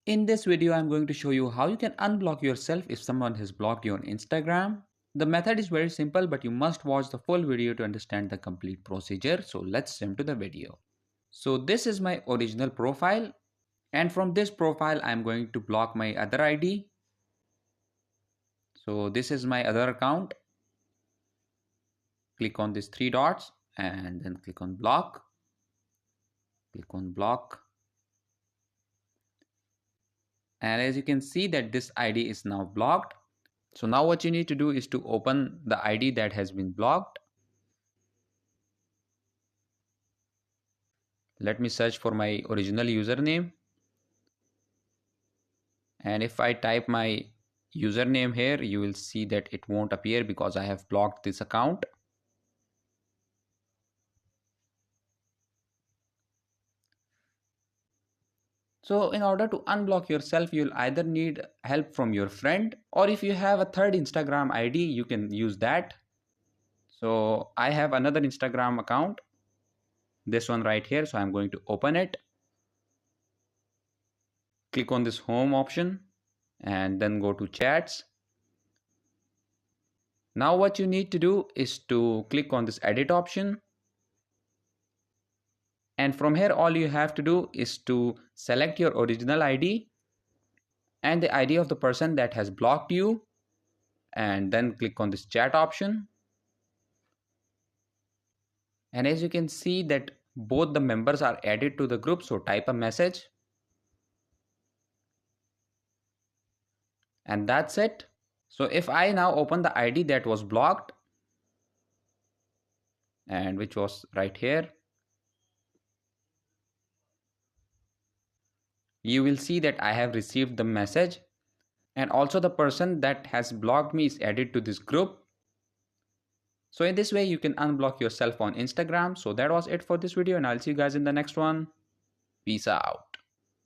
In this video, I'm going to show you how you can unblock yourself if someone has blocked you on Instagram. The method is very simple, but you must watch the full video to understand the complete procedure. So let's jump to the video. So this is my original profile, and from this profile, I'm going to block my other ID. So this is my other account. Click on these three dots and then click on block. Click on block. And as you can see that this ID is now blocked. So now what you need to do is to open the ID that has been blocked. Let me search for my original username. And if I type my username here, you will see that it won't appear because I have blocked this account. So in order to unblock yourself, you'll either need help from your friend, or if you have a third Instagram ID, you can use that. So I have another Instagram account, this one right here. So I'm going to open it. Click on this home option and then go to chats. Now what you need to do is to click on this edit option. And from here, all you have to do is to select your original ID and the ID of the person that has blocked you, and then click on this chat option. And as you can see that both the members are added to the group, so type a message. And that's it. So if I now open the ID that was blocked, and which was right here, you will see that I have received the message, and also the person that has blocked me is added to this group. So in this way you can unblock yourself on Instagram. So that was it for this video, and I'll see you guys in the next one. Peace out.